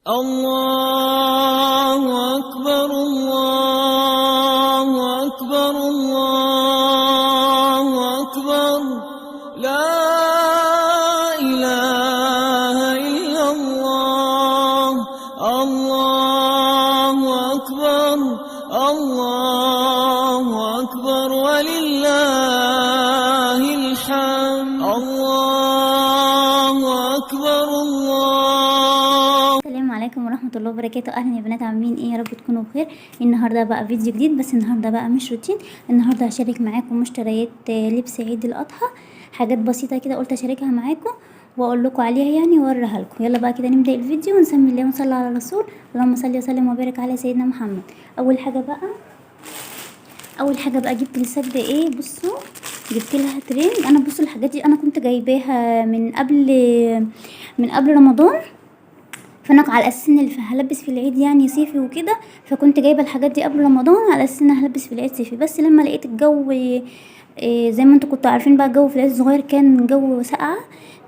الله أكبر الله أكبر الله أكبر لا إله إلا الله الله أكبر الله أكبر ولله الحمد الله أكبر الله. السلام عليكم ورحمة الله وبركاته. اهلا يا بنات، عاملين ايه؟ يا رب تكونوا بخير. النهارده بقى فيديو جديد، بس النهارده بقى مش روتين. النهارده هشارك معاكم مشتريات لبس عيد الاضحى، حاجات بسيطه كده قلت اشاركها معاكم واقول لكم عليها يعني واوريها لكم. يلا بقى كده نبدا الفيديو ونسمي الله ونصلي على الرسول. اللهم صل وسلم وبارك على سيدنا محمد. اول حاجه بقى جبت السجده ايه، بصوا جبت لها ترنج. انا بصوا الحاجات دي انا كنت جايباها من قبل رمضان، فانا على اساس ان اللي هلبس في العيد يعني صيفي وكده، فكنت جايبه الحاجات دي قبل رمضان على اساس ان هلبس في العيد صيفي. بس لما لقيت الجو زي ما انتوا كنتوا عارفين بقى، الجو في العيد الصغير كان جو ساقعه،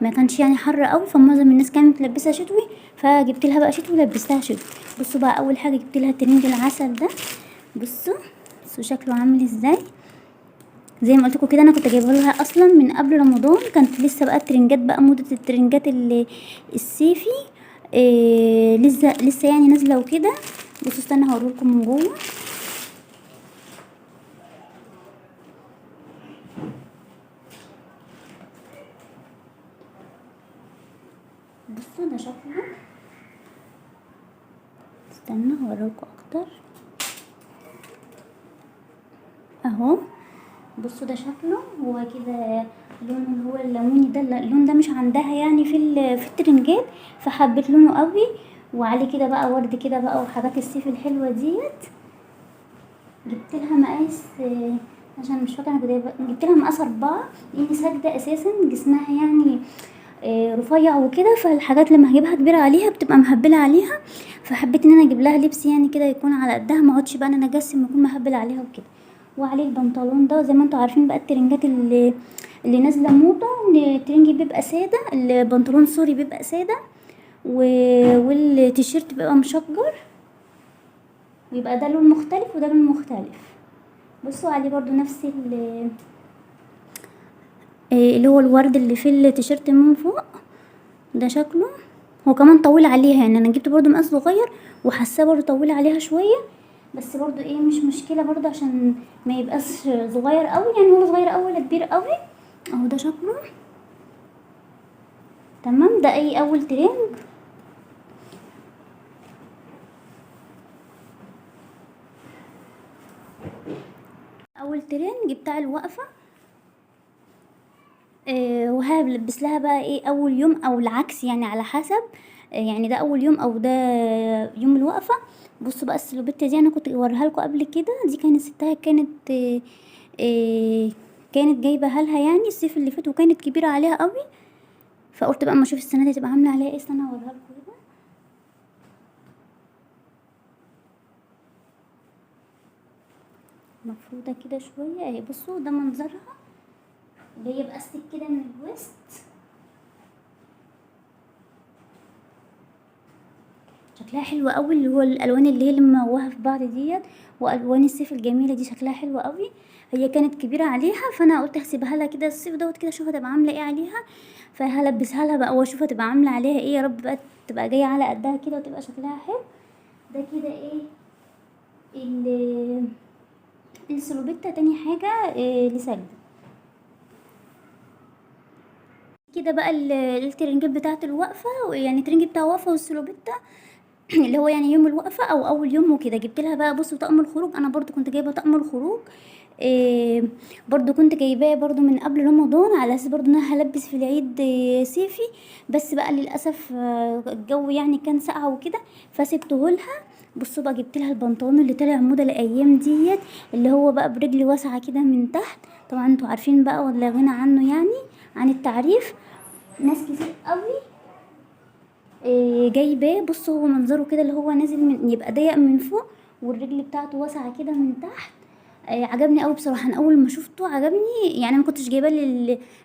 ما كانش يعني حر قوي، فمعظم الناس كانت ملبسه شتوي، فجبت لها بقى شتوي ولبستها شتوي. بصوا بقى اول حاجه جبت لها ترنج العسل ده. بصوا شكله عامل ازاي. زي ما قلت لكم كده انا كنت جايبه لها اصلا من قبل رمضان، كانت لسه بقى الترنجات بقى موضه الترنجات الصيفي لسه يعني نازله وكده. بصوا استنى هوريلكم من جوه. بصوا ده شكله، استنى هوريلكم اكتر اهو. بصوا ده شكله هو كده، اللون اللي هو الليموني ده، اللون ده مش عندها يعني في الترنجات، فحبيت لونه قوي. وعليه كده بقى ورد كده بقى وحاجات الصيف الحلوه ديت. جبت لها مقاس عشان مش فاكره انا جبت لها مقاس 4، لان ساجده اساسا جسمها يعني رفيع وكده، فالحاجات لما هجيبها كبيره عليها بتبقى مهبله عليها، فحبيت ان انا اجيب لها لبس يعني كده يكون على قدها، ما اقعدش بقى انا اجسم اكون مهبل عليها وكده. وعليه البنطلون ده، زي ما انتوا عارفين بقى الترنجات اللي نازله موضه، الترنج بيبقى ساده، البنطلون سوري بيبقى ساده، والتيشيرت بيبقى مشجر، ويبقى ده لون مختلف وده لون مختلف. بصوا عليه برضو نفس اللي هو الورد اللي في التيشيرت من فوق ده شكله. هو كمان طويل عليها، يعني انا جبت برضو مقاس صغير وحاساه برضو طويل عليها شويه، بس برضو ايه مش مشكله برضو عشان ما يبقاش صغير قوي، يعني ولا صغير قوي ولا كبير قوي. اهو ده شكله تمام. ده اي اول ترنج. اول ترنج بتاع الوقفه. وهلبس لها بقى ايه اول يوم او العكس، يعني على حسب، يعني ده اول يوم او ده يوم الوقفه. بصوا بقى السلوبيتا دي انا كنت اوريها لكم قبل كده، دي كانت ستها كانت جايبه لها يعني الصيف اللي فات، وكانت كبيره عليها قوي، فقلت بقى اما اشوف السنه دي تبقى عامله عليها ايه. استنى اوريها لكم كده. مفروده كده شويه اهي. بصوا ده منظرها، جايه باستك كده من الوسط، شكلها حلو قوي، اللي هو الالوان اللي هي مموهه في بعض ديت، والوان الصيف الجميله دي شكلها حلو قوي. هي كانت كبيره عليها، فانا قلت هسيبها لها كده الصيف دوت كده، اشوف هتبقى عامله ايه عليها، فهلبسها لها بقى واشوف هتبقى عامله عليها ايه. يا رب بقى تبقى جايه على قدها كده وتبقى شكلها حلو. ده كده ايه السلوبيتا. تاني حاجه لسجد كده بقى الترنجات بتاعه الوقفه، يعني الترنج بتاع الوقفه والسلوبيتا اللي هو يعني يوم الوقفه او اول يوم وكده. جبت لها بقى بصوا طقم الخروج. انا برضو كنت جايبه طقم الخروج، برضو كنت جايباه برضو من قبل رمضان، على اساس برضو ان انا هلبس في العيد صيفي، بس بقى للاسف الجو يعني كان ساقع وكده فسبته لها. بصوا بقى جبت لها البنطلون اللي طلع موضه الايام ديت، اللي هو بقى برجل واسعه كده من تحت. طبعا انتوا عارفين بقى ولا غنى عنه يعني عن التعريف، ناس كتير قوي جايباه. بصوا هو منظره كده، اللي هو نازل من يبقى ضيق من فوق والرجل بتاعته واسعه كده من تحت. عجبني قوي بصراحه. انا اول ما شفته عجبني، يعني ما كنتش جايباه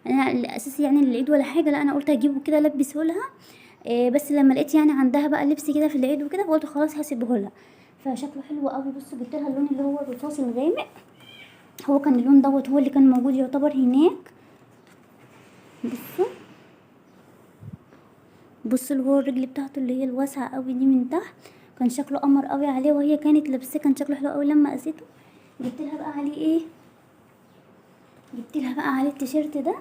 انا الاساسي يعني للعيد ولا حاجه، لا انا قلت اجيبه كده البسه لها. بس لما لقيت يعني عندها بقى لبس كده في العيد وكده، فقلت خلاص هسيبه لها. فشكله حلو قوي. بصوا جبت لها اللون اللي هو الرصاصي الغامق، هو كان اللون دوت هو اللي كان موجود يعتبر هناك. بصوا، بصوا اللي هو الرجل بتاعته اللي هي الواسعه قوي دي من تحت، كان شكله قمر قوي عليه، وهي كانت لابساه كان شكله حلو قوي لما قاسيته. جبت لها بقى عليه ايه، جبت لها بقى عليه التيشيرت ده،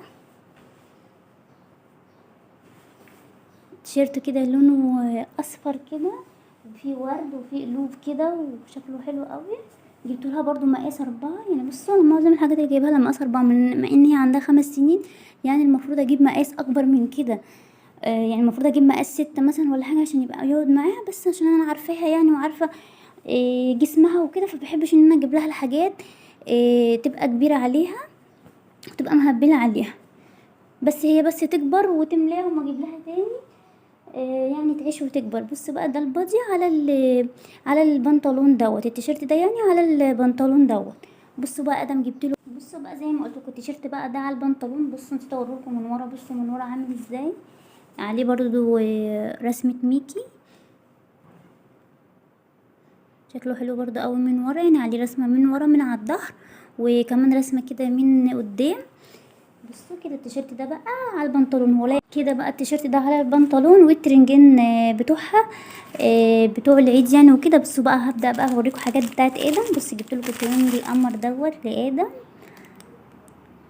تيشيرت كده لونه اصفر كده، وفيه ورد وفيه قلوب كده، وشكله حلو قوي. جبت لها برضو مقاس 4. يعني بصوا انا معظم الحاجات اللي جايبها لها مقاس 4، من ما ان هي عندها 5 سنين، يعني المفروض اجيب مقاس اكبر من كده. يعني المفروض اجيب مقاس 6 مثلا ولا حاجه، عشان يبقى يقعد معاها، بس عشان انا عارفاها يعني وعارفه جسمها وكده، فبحبش ان انا اجيب لها الحاجات تبقى كبيره عليها وتبقى مهبله عليها، بس هي بس تكبر وتملاها وما اجيب لها تاني. يعني تعيش وتكبر. بص بقى، ده البادي على البنطلون دوت، التيشيرت ده يعني على البنطلون دوت. بصوا بقى ادم جبت له، بصوا بقى زي ما قلت لكم التيشيرت بقى ده على البنطلون. بصوا نسيت اوريكم من ورا، بصوا من ورا عامل ازاي، عليه برضو رسمه ميكي، شكله حلو برضو قوي من ورا، يعني عليه رسمه من ورا من على الظهر، وكمان رسمه كده من قدام. بصوا كده التيشيرت ده بقى على البنطلون، ولا كده بقى التيشيرت ده على البنطلون والترنجين بتوعها بتوع العيد يعني وكده. بصوا بقى هبدأ بقى اوريكم حاجات بتاعت ادم. بص جبت لكم الترنج القمر دوت لادم.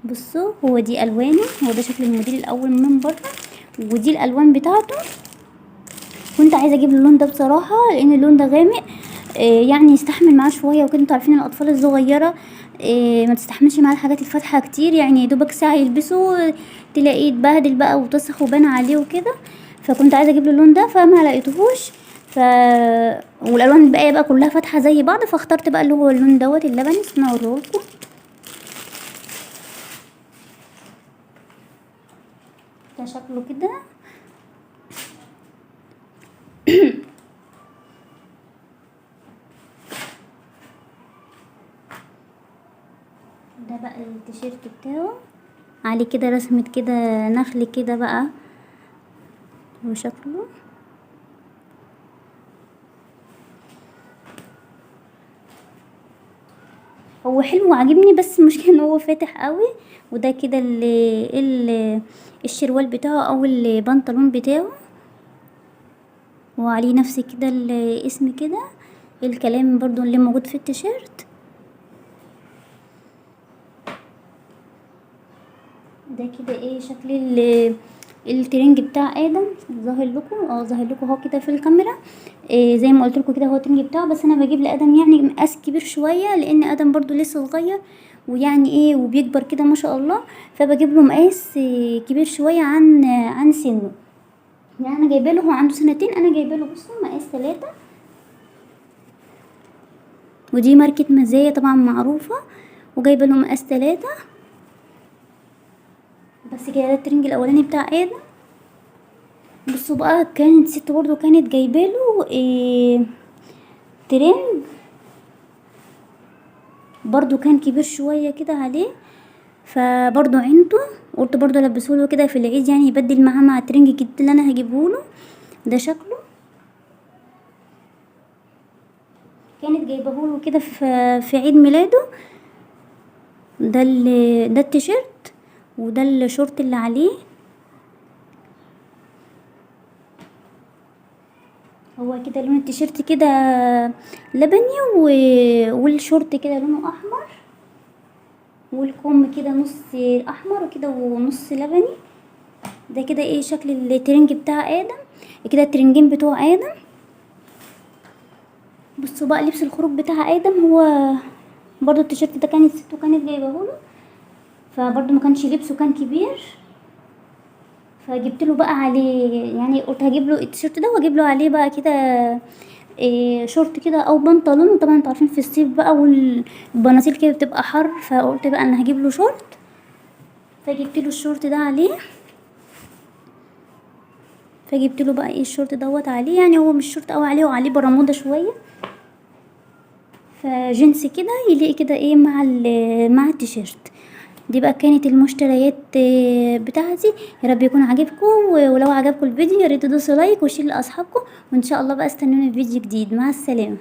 بصوا هو دي الوانه، هو ده شكل الموديل الاول من بره، ودي الالوان بتاعته. كنت عايزه اجيب اللون ده بصراحه، لان اللون ده غامق يعني يستحمل معاه شويه وكده. انتوا عارفين الاطفال الصغيره ما تستحملش معاه الحاجات الفاتحه كتير، يعني دوبك ساعه يلبسه تلاقيه اتبهدل بقى وتسخ وبان عليه وكده. فكنت عايزه اجيب له اللون ده فما لقيتهوش. والالوان الباقيه بقى كلها فاتحه زي بعض، فاخترت بقى اللي هو اللون دوت اللبني. استنى اوريهولكم. ده شكله كده. ده بقى التيشيرت بتاعه، عليه كده رسمة كده نخل كده بقى، وشكله هو حلو وعاجبني، بس المشكلة ان هو فاتح قوي. وده كده الشروال بتاعه او البنطلون بتاعه، وعليه نفس كده الاسم كده، الكلام برضو اللي موجود في التيشيرت. ده كده ايه شكل الترنج بتاع ادم. ظاهر لكم ظاهر لكم اهو كده في الكاميرا. زي ما قلت لكم كده هو الترنج بتاعه، بس انا بجيب لادم يعني مقاس كبير شويه، لان ادم برضو لسه صغير ويعني ايه وبيكبر كده ما شاء الله، فبجيب له مقاس كبير شويه عن سنه. يعني انا جايبه له، هو عنده 2 سنين، انا جايبه له بصوا مقاس 3، ودي ماركه مزايا طبعا معروفه، وجايبه له مقاس 3. بس كده ده الترنج الاولاني بتاع ادم. بصوا بقى كانت ست برضو كانت جايباله ترنج برضو كان كبير شويه كده عليه، فبرضو عينته قلت برضو البسهوله كده في العيد، يعني يبدل معاه مع الترنج الجديد اللي انا هجيبهوله. ده شكله كانت جايبهوله كده في عيد ميلاده. ده التيشيرت، وده الشورت اللي عليه. هو كده لون التيشيرت كده لبني، والشورت كده لونه احمر، والكم كده نص احمر وكده ونص لبني. ده كده ايه شكل الترنج بتاع ادم، كده الترنجين بتوع ادم. بصوا بقى لبس الخروج بتاع ادم، هو برضو التيشيرت ده كانت ست وكانت جايبهوله، فبرضو ما كانش لبسه كان كبير، فجبت له بقى عليه، يعني قلت هجيب له التيشيرت ده واجيب له عليه بقى كده شورت كده او بنطلون. وطبعا انتوا عارفين في الصيف بقى والبناطيل كده بتبقى حر، فقلت بقى انا هجيب له شورت، فجبت له الشورت ده عليه. فجبت له بقى ايه الشورت دوت عليه، يعني هو مش شورت قوي عليه، وعليه برموده شويه، فجنس كده يليق كده ايه مع التيشيرت. دي بقى كانت المشتريات بتاعتي. يا رب يكون عجبكم، ولو عجبكم الفيديو يا ريت تدوسوا لايك وشير لاصحابكم، وان شاء الله بقى استنوني في فيديو جديد. مع السلامه.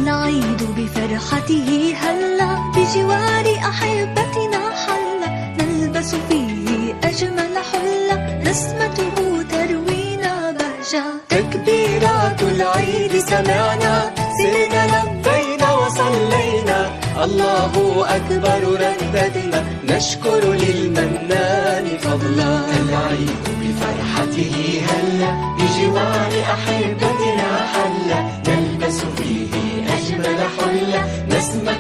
العيد بفرحته هلا، بجوار أحبتنا حلا، نلبس فيه أجمل حلة، نسمته تروينا بهجة. تكبيرات العيد سمعنا، سرنا لبينا وصلينا، الله أكبر رددنا، نشكر للمنان فضلا. العيد بفرحته هلا، بجوار أحبتنا حلا، نلبس فيه أجمل حلة، نسمة